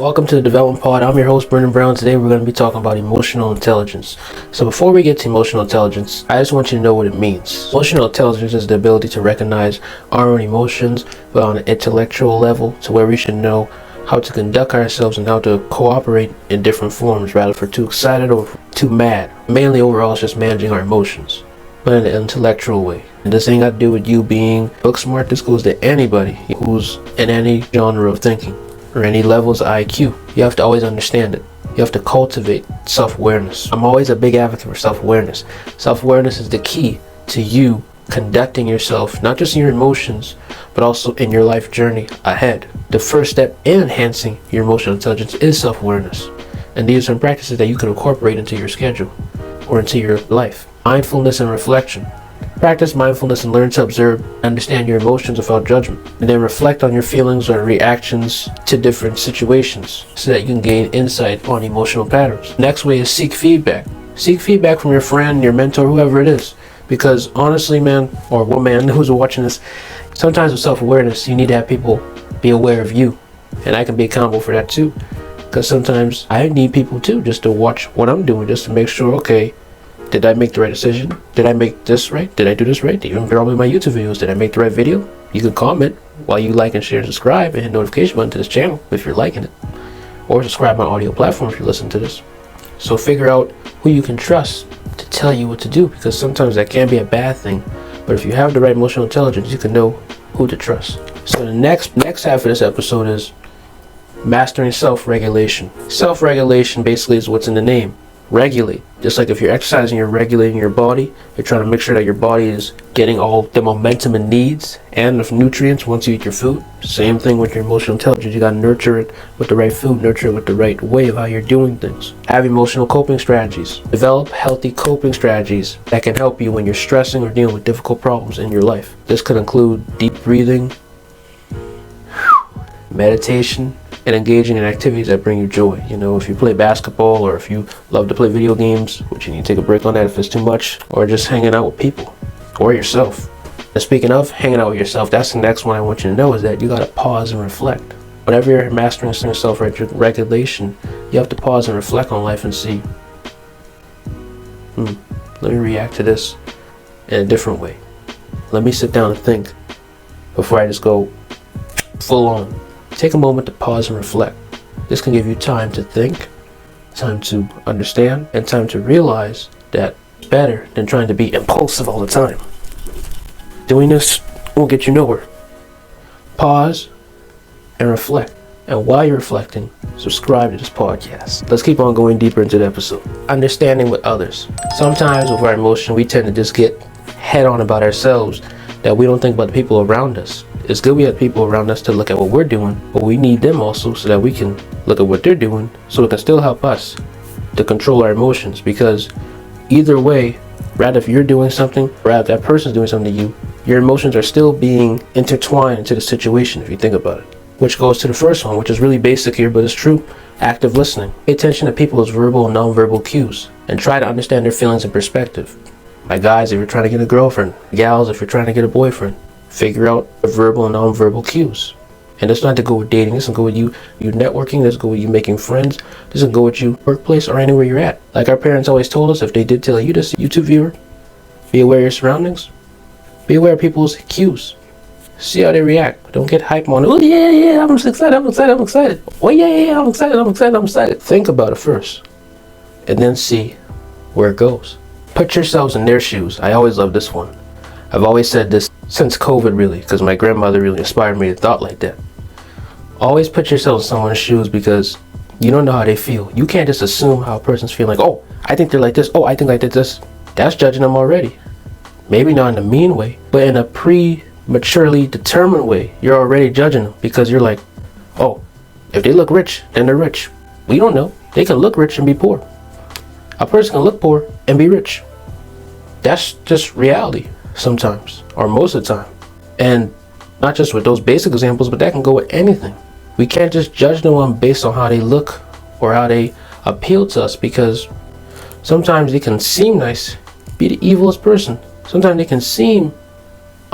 Welcome to the Development Pod. I'm your host, Brendan Brown. Today we're going to be talking about emotional intelligence. So before we get to emotional intelligence, I just want you to know what it means. Emotional intelligence is the ability to recognize our own emotions, but on an intellectual level, to where we should know how to conduct ourselves and how to cooperate in different forms, rather for too excited or too mad. Mainly overall, it's just managing our emotions, but in an intellectual way. And this ain't got to do with you being book smart. This goes to anybody who's in any genre of thinking or any levels of IQ. You have to always understand it. You have to cultivate self-awareness. I'm always a big advocate for self-awareness. Self-awareness is the key to you conducting yourself, not just in your emotions, but also in your life journey ahead. The first step in enhancing your emotional intelligence is self-awareness. And these are some practices that you can incorporate into your schedule or into your life. Mindfulness and reflection. Practice mindfulness and learn to observe and understand your emotions without judgment. And then reflect on your feelings or reactions to different situations so that you can gain insight on emotional patterns. Next way is seek feedback. Seek feedback from your friend, your mentor, whoever it is. Because honestly, man, or woman who's watching this, sometimes with self-awareness, you need to have people be aware of you. And I can be accountable for that too. Because sometimes I need people too, just to watch what I'm doing, just to make sure, okay, did I make the right decision? Did I make this right? Did I do this right? Even probably my YouTube videos, did I make the right video? You can comment while you like and share and subscribe and hit the notification button to this channel if you're liking it. Or subscribe on audio platforms if you listen to this. So figure out who you can trust to tell you what to do, because sometimes that can be a bad thing. But if you have the right emotional intelligence, you can know who to trust. So the next half of this episode is mastering self-regulation. Self-regulation basically is what's in the name. Regulate. Just like if you're exercising, you're regulating your body. You're trying to make sure that your body is getting all the momentum it needs and the nutrients once you eat your food. Same thing with your emotional intelligence. You gotta nurture it with the right food, nurture it with the right way of how you're doing things. Have emotional coping strategies. Develop healthy coping strategies that can help you when you're stressing or dealing with difficult problems in your life. This could include deep breathing, meditation, and engaging in activities that bring you joy. You know, if you play basketball or if you love to play video games, which you need to take a break on that if it's too much, or just hanging out with people or yourself. And speaking of hanging out with yourself, that's the next one I want you to know, is that you got to pause and reflect. Whenever you're mastering self-regulation, you have to pause and reflect on life and see, let me react to this in a different way. Let me sit down and think before I just go full on. Take a moment to pause and reflect. This can give you time to think, time to understand, and time to realize that it's better than trying to be impulsive all the time. Doing this won't get you nowhere. Pause and reflect. And while you're reflecting, subscribe to this podcast. Let's keep on going deeper into the episode. Understanding with others. Sometimes with our emotion, we tend to just get head on about ourselves, that we don't think about the people around us. It's good we have people around us to look at what we're doing, but we need them also so that we can look at what they're doing, so it can still help us to control our emotions. Because either way, rather if you're doing something, or if that person's doing something to you, your emotions are still being intertwined into the situation if you think about it. Which goes to the first one, which is really basic here, but it's true. Active listening. Pay attention to people's verbal and non-verbal cues and try to understand their feelings and perspective. My guys, if you're trying to get a girlfriend, gals, if you're trying to get a boyfriend, figure out the verbal and non-verbal cues. And this not to go with dating. This can go with you networking. This can go with you making friends. This can go with you workplace or anywhere you're at. Like our parents always told us, if they did tell you this, YouTube viewer, be aware of your surroundings. Be aware of people's cues. See how they react. Don't get hype on it. Oh yeah, I'm excited. Oh yeah, I'm excited. Think about it first, and then see where it goes. Put yourselves in their shoes. I always love this one. I've always said this since COVID, really, because my grandmother really inspired me to thought like that. Always put yourself in someone's shoes, because you don't know how they feel. You can't just assume how a person's feeling. Like, oh, I think they're like this. Oh, I think like this. That's judging them already. Maybe not in a mean way, but in a prematurely determined way. You're already judging them, because you're like, oh, if they look rich, then they're rich. We don't know. They can look rich and be poor. A person can look poor and be rich. That's just reality. Sometimes, or most of the time. And not just with those basic examples, but that can go with anything. We can't just judge no one based on how they look or how they appeal to us, because sometimes they can seem nice, be the evilest person. Sometimes they can seem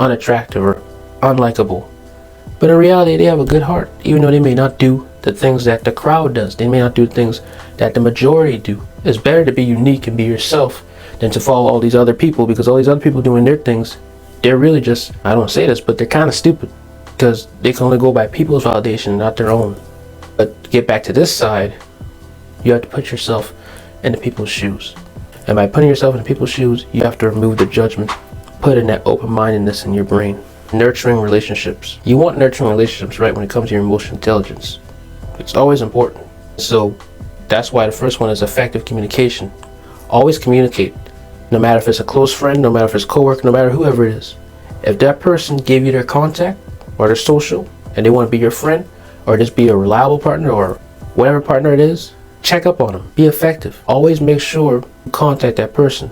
unattractive or unlikable, but in reality they have a good heart, even though they may not do the things that the crowd does. They may not do things that the majority do. It's better to be unique and be yourself than to follow all these other people, because all these other people doing their things, they're really just, I don't say this, but they're kind of stupid because they can only go by people's validation, not their own. But to get back to this side, you have to put yourself into people's shoes. And by putting yourself in people's shoes, you have to remove the judgment, put in that open-mindedness in your brain. Nurturing relationships. You want nurturing relationships, right, when it comes to your emotional intelligence. It's always important. So that's why the first one is effective communication. Always communicate. No matter if it's a close friend, no matter if it's a coworker, no matter whoever it is. If that person gave you their contact or their social and they want to be your friend or just be a reliable partner or whatever partner it is, check up on them. Be effective. Always make sure you contact that person.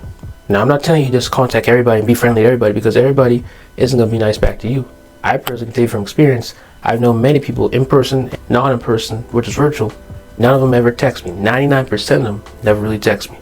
Now, I'm not telling you just contact everybody and be friendly to everybody, because everybody isn't going to be nice back to you. I personally can tell you from experience, I've known many people in person, not in person, which is virtual. None of them ever text me. 99% of them never really text me.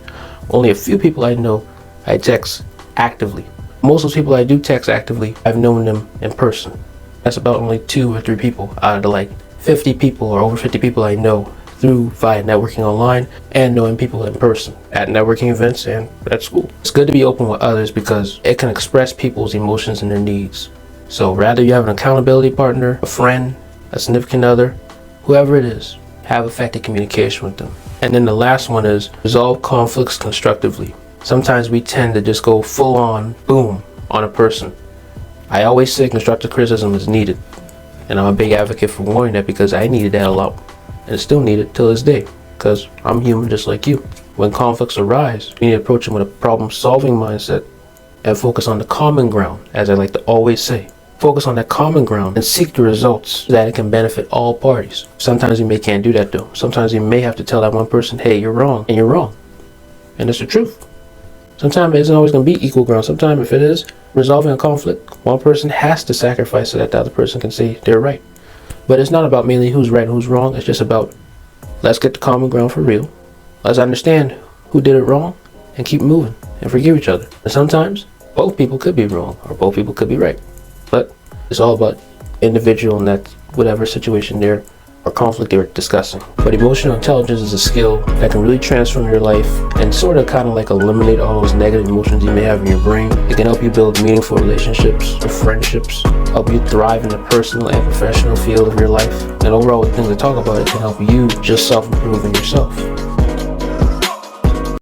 Only a few people I know I text actively. Most of those people I do text actively, I've known them in person. That's about only 2 or 3 people out of the like 50 people or over 50 people I know through via networking online and knowing people in person at networking events and at school. It's good to be open with others because it can express people's emotions and their needs. So rather you have an accountability partner, a friend, a significant other, whoever it is, have effective communication with them. And then the last one is resolve conflicts constructively. Sometimes we tend to just go full on, boom, on a person. I always say constructive criticism is needed. And I'm a big advocate for warning that because I needed that a lot. And still need it till this day, because I'm human just like you. When conflicts arise, you need to approach them with a problem-solving mindset and focus on the common ground, as I like to always say. Focus on that common ground and seek the results so that it can benefit all parties. Sometimes you can't do that though. Sometimes you may have to tell that one person, hey, you're wrong, and you're wrong. And it's the truth. Sometimes it isn't always going to be equal ground. Sometimes if it is resolving a conflict, one person has to sacrifice so that the other person can say they're right. But it's not about mainly who's right and who's wrong. It's just about, let's get the common ground for real. Let's understand who did it wrong and keep moving and forgive each other. And sometimes both people could be wrong or both people could be right. But it's all about individual in that whatever situation they're or conflict they were discussing. But emotional intelligence is a skill that can really transform your life and sort of kind of like eliminate all those negative emotions you may have in your brain. It can help you build meaningful relationships or friendships, help you thrive in the personal and professional field of your life. And overall, with things I talk about, it can help you just self-improve in yourself.